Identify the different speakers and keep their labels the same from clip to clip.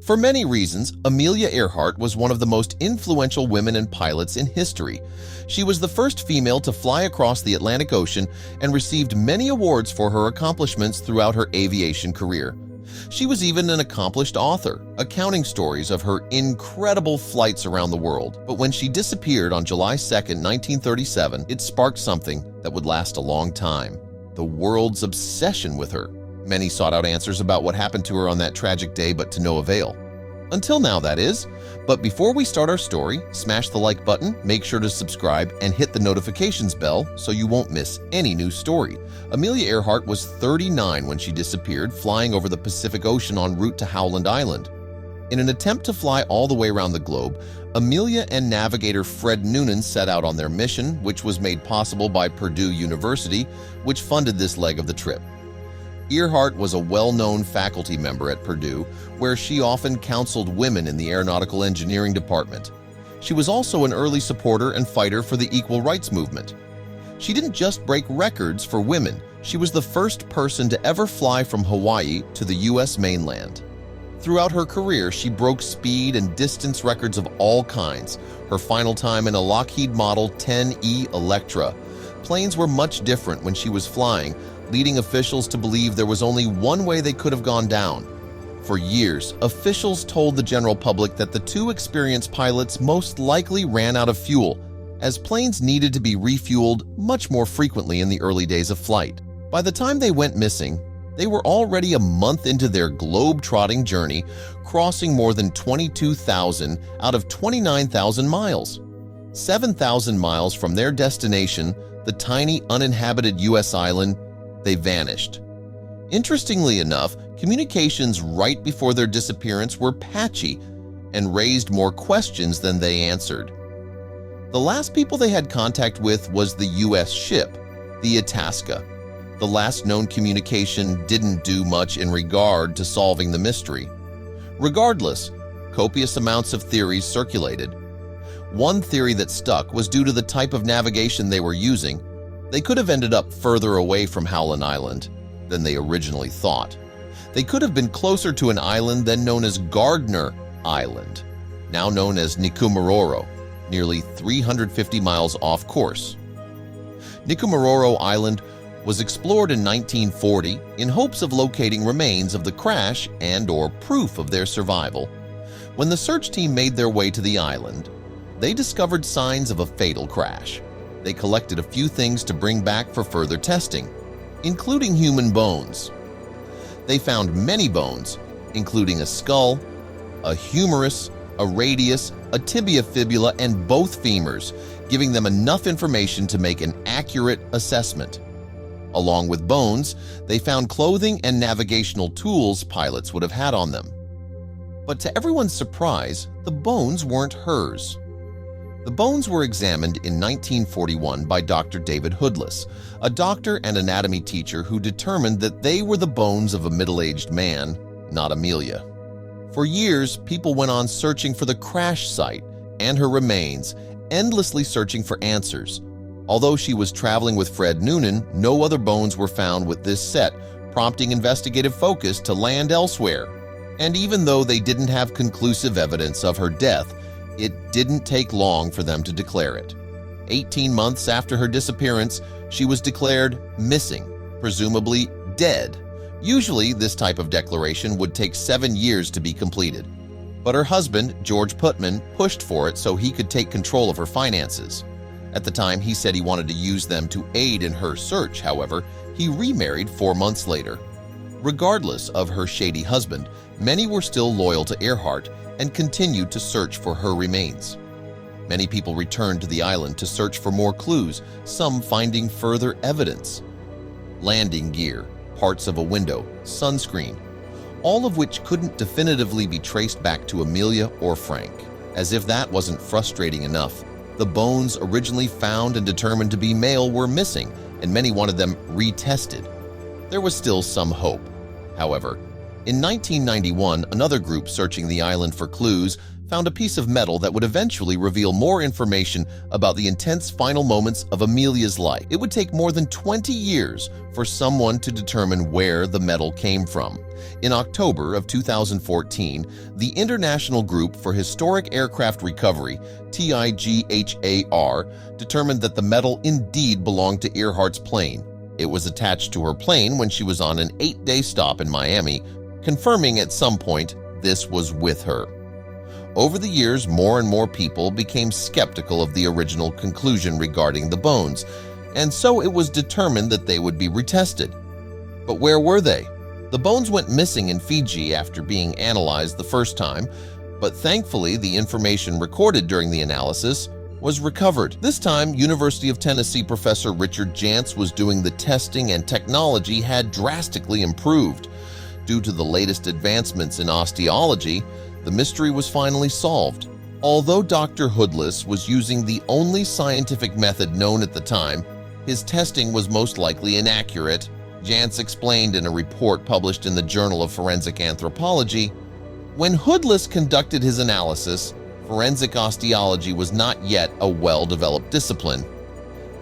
Speaker 1: For many reasons, Amelia Earhart was one of the most influential women and pilots in history. She was the first female to fly across the Atlantic Ocean and received many awards for her accomplishments throughout her aviation career. She was even an accomplished author, accounting stories of her incredible flights around the world. But when she disappeared on July 2, 1937, it sparked something that would last a long time: the world's obsession with her. Many sought out answers about what happened to her on that tragic day, but to no avail. Until now, that is. But before we start our story, smash the like button, make sure to subscribe, and hit the notifications bell so you won't miss any new story. Amelia Earhart was 39 when she disappeared, flying over the Pacific Ocean en route to Howland Island. In an attempt to fly all the way around the globe, Amelia and navigator Fred Noonan set out on their mission, which was made possible by Purdue University, which funded this leg of the trip. Earhart was a well-known faculty member at Purdue, where she often counseled women in the aeronautical engineering department. She was also an early supporter and fighter for the equal rights movement. She didn't just break records for women, she was the first person to ever fly from Hawaii to the U.S. mainland. Throughout her career, she broke speed and distance records of all kinds, her final time in a Lockheed Model 10E Electra. Planes were much different when she was flying, leading officials to believe there was only one way they could have gone down. For years, officials told the general public that the two experienced pilots most likely ran out of fuel, as planes needed to be refueled much more frequently in the early days of flight. By the time they went missing, they were already a month into their globe-trotting journey, crossing more than 22,000 out of 29,000 miles. 7,000 miles from their destination, the tiny uninhabited U.S. island, they vanished. Interestingly enough, communications right before their disappearance were patchy and raised more questions than they answered. The last people they had contact with was the U.S. ship, the Itasca. The last known communication didn't do much in regard to solving the mystery. Regardless, copious amounts of theories circulated. One theory that stuck was due to the type of navigation they were using. They could have ended up further away from Howland Island than they originally thought. They could have been closer to an island then known as Gardner Island, now known as Nikumaroro, nearly 350 miles off course. Nikumaroro Island was explored in 1940 in hopes of locating remains of the crash and/or proof of their survival. When the search team made their way to the island, they discovered signs of a fatal crash. They collected a few things to bring back for further testing, including human bones. They found many bones, including a skull, a humerus, a radius, a tibia fibula, and both femurs, giving them enough information to make an accurate assessment. Along with bones, they found clothing and navigational tools pilots would have had on them. But to everyone's surprise, the bones weren't hers. The bones were examined in 1941 by Dr. David Hoodless, a doctor and anatomy teacher who determined that they were the bones of a middle-aged man, not Amelia. For years, people went on searching for the crash site and her remains, endlessly searching for answers. Although she was traveling with Fred Noonan, no other bones were found with this set, prompting investigative focus to land elsewhere. And even though they didn't have conclusive evidence of her death, it didn't take long for them to declare it. 18 months after her disappearance, she was declared missing, presumably dead. Usually, this type of declaration would take 7 years to be completed. But her husband, George Putman, pushed for it so he could take control of her finances. At the time, he said he wanted to use them to aid in her search. However, he remarried 4 months later. Regardless of her shady husband, many were still loyal to Earhart and continued to search for her remains. Many people returned to the island to search for more clues, some finding further evidence. Landing gear, parts of a window, sunscreen, all of which couldn't definitively be traced back to Amelia or Frank. As if that wasn't frustrating enough, the bones originally found and determined to be male were missing, and many wanted them retested. There was still some hope. However, In 1991, another group searching the island for clues found a piece of metal that would eventually reveal more information about the intense final moments of Amelia's life. It would take more than 20 years for someone to determine where the metal came from. In October of 2014, the International Group for Historic Aircraft Recovery, TIGHAR, determined that the metal indeed belonged to Earhart's plane. It was attached to her plane when she was on an 8-day stop in Miami, confirming at some point this was with her. Over the years, more and more people became skeptical of the original conclusion regarding the bones, and so it was determined that they would be retested. But where were they? The bones went missing in Fiji after being analyzed the first time, but thankfully the information recorded during the analysis was recovered. This time, University of Tennessee professor Richard Jantz was doing the testing, and technology had drastically improved. Due to the latest advancements in osteology, the mystery was finally solved. Although Dr. Hoodless was using the only scientific method known at the time, his testing was most likely inaccurate. Jantz explained in a report published in the Journal of Forensic Anthropology, when Hoodless conducted his analysis, forensic osteology was not yet a well-developed discipline.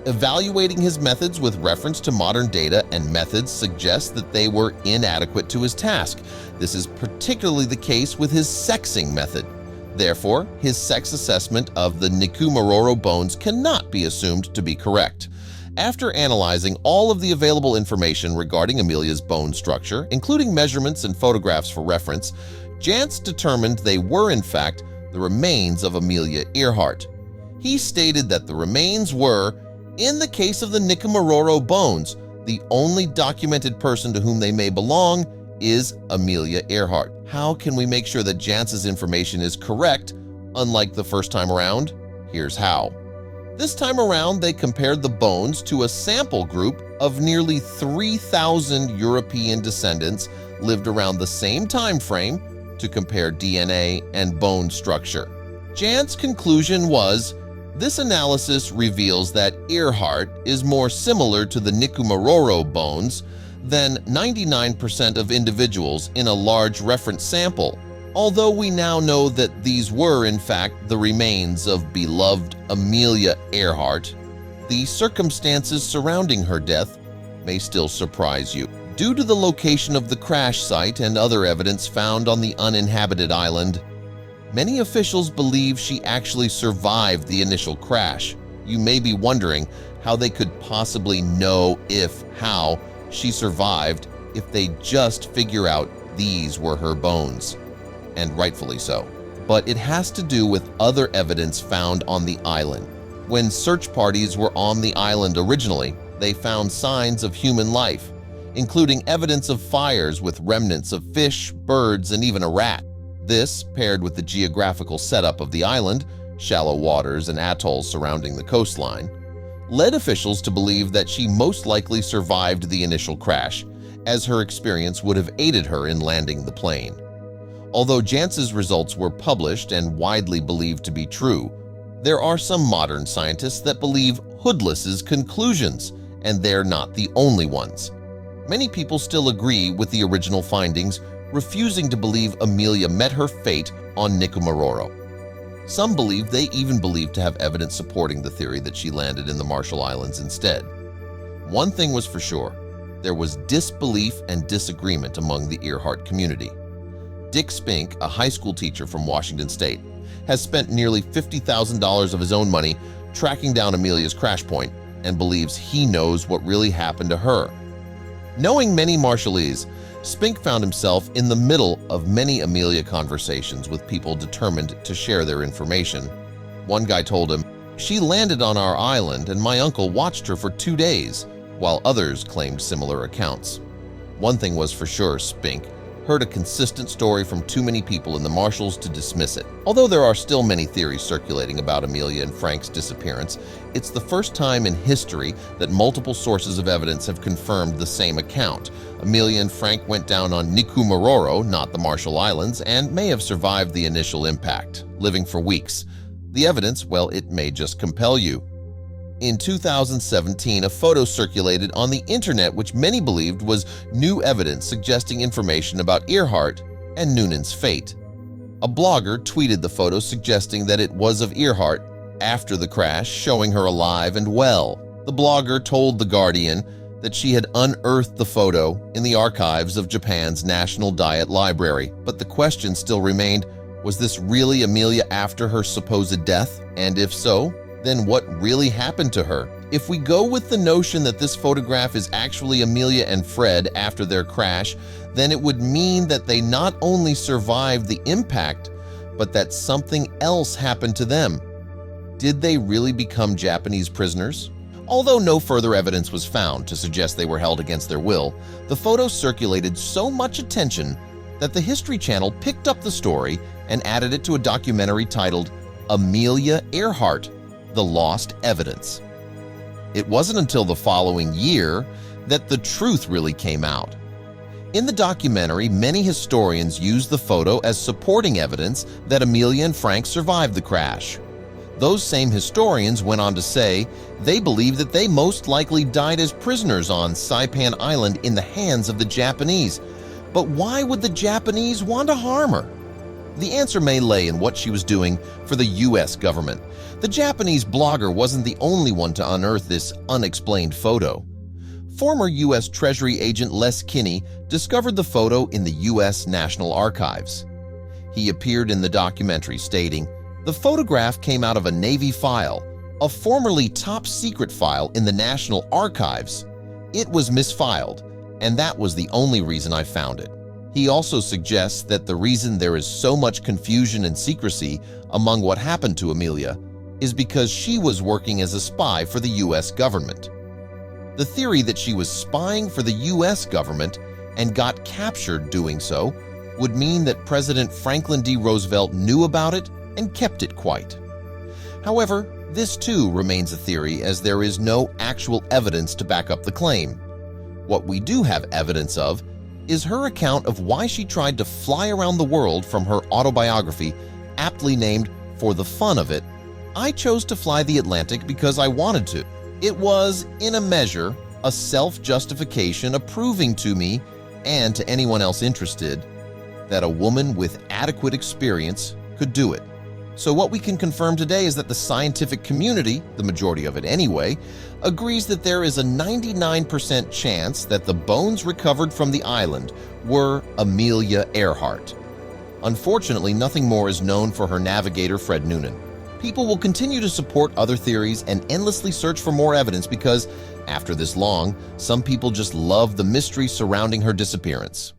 Speaker 1: Evaluating his methods with reference to modern data and methods suggests that they were inadequate to his task. This is particularly the case with his sexing method. Therefore, his sex assessment of the Nikumaroro bones cannot be assumed to be correct. After analyzing all of the available information regarding Amelia's bone structure, including measurements and photographs for reference, Jantz determined they were in fact the remains of Amelia Earhart. He stated that the remains were, in the case of the Nikumaroro bones, the only documented person to whom they may belong is Amelia Earhart. How can we make sure that Jantz's information is correct, unlike the first time around? Here's how. This time around, they compared the bones to a sample group of nearly 3,000 European descendants lived around the same time frame to compare DNA and bone structure. Jantz's conclusion was, this analysis reveals that Earhart is more similar to the Nikumaroro bones than 99% of individuals in a large reference sample. Although we now know that these were, in fact, the remains of beloved Amelia Earhart, the circumstances surrounding her death may still surprise you. Due to the location of the crash site and other evidence found on the uninhabited island, many officials believe she actually survived the initial crash. You may be wondering how they could possibly know how she survived if they just figure out these were her bones. And rightfully so. But it has to do with other evidence found on the island. When search parties were on the island originally, they found signs of human life, including evidence of fires with remnants of fish, birds, and even a rat. This, paired with the geographical setup of the island, shallow waters and atolls surrounding the coastline, led officials to believe that she most likely survived the initial crash, as her experience would have aided her in landing the plane. Although Jantz's results were published and widely believed to be true, there are some modern scientists that believe Hoodless's conclusions, and they're not the only ones. Many people still agree with the original findings, refusing to believe Amelia met her fate on Nikumaroro. Some believe they even believe to have evidence supporting the theory that she landed in the Marshall Islands instead. One thing was for sure, there was disbelief and disagreement among the Earhart community. Dick Spink, a high school teacher from Washington State, has spent nearly $50,000 of his own money tracking down Amelia's crash point and believes he knows what really happened to her. Knowing many Marshallese, Spink found himself in the middle of many Amelia conversations with people determined to share their information. One guy told him, "She landed on our island and my uncle watched her for 2 days," while others claimed similar accounts. One thing was for sure, Spink heard a consistent story from too many people in the Marshalls to dismiss it. Although there are still many theories circulating about Amelia and Frank's disappearance, it's the first time in history that multiple sources of evidence have confirmed the same account. Amelia and Frank went down on Nikumaroro, not the Marshall Islands, and may have survived the initial impact, living for weeks. The evidence, well, it may just compel you. In 2017, a photo circulated on the internet which many believed was new evidence suggesting information about Earhart and Noonan's fate. A blogger tweeted the photo suggesting that it was of Earhart after the crash, showing her alive and well. The blogger told The Guardian that she had unearthed the photo in the archives of Japan's National Diet Library, but the question still remained, was this really Amelia after her supposed death? And if so, then what really happened to her? If we go with the notion that this photograph is actually Amelia and Fred after their crash, then it would mean that they not only survived the impact, but that something else happened to them. Did they really become Japanese prisoners? Although no further evidence was found to suggest they were held against their will, the photo circulated so much attention that the History Channel picked up the story and added it to a documentary titled Amelia Earhart: The Lost Evidence. It wasn't until the following year that the truth really came out. In the documentary, many historians used the photo as supporting evidence that Amelia and Frank survived the crash. Those same historians went on to say they believe that they most likely died as prisoners on Saipan Island in the hands of the Japanese. But why would the Japanese want to harm her? The answer may lay in what she was doing for the U.S. government. The Japanese blogger wasn't the only one to unearth this unexplained photo. Former U.S. Treasury agent Les Kinney discovered the photo in the U.S. National Archives. He appeared in the documentary stating, "The photograph came out of a Navy file, a formerly top-secret file in the National Archives. It was misfiled, and that was the only reason I found it." He also suggests that the reason there is so much confusion and secrecy among what happened to Amelia is because she was working as a spy for the U.S. government. The theory that she was spying for the U.S. government and got captured doing so would mean that President Franklin D. Roosevelt knew about it and kept it quiet. However, this too remains a theory, as there is no actual evidence to back up the claim. What we do have evidence of is her account of why she tried to fly around the world from her autobiography, aptly named For the Fun of It. I chose to fly the Atlantic because I wanted to. It was, in a measure, a self-justification approving to me and to anyone else interested that a woman with adequate experience could do it. So what we can confirm today is that the scientific community, the majority of it anyway, agrees that there is a 99% chance that the bones recovered from the island were Amelia Earhart. Unfortunately, nothing more is known for her navigator, Fred Noonan. People will continue to support other theories and endlessly search for more evidence because, after this long, some people just love the mystery surrounding her disappearance.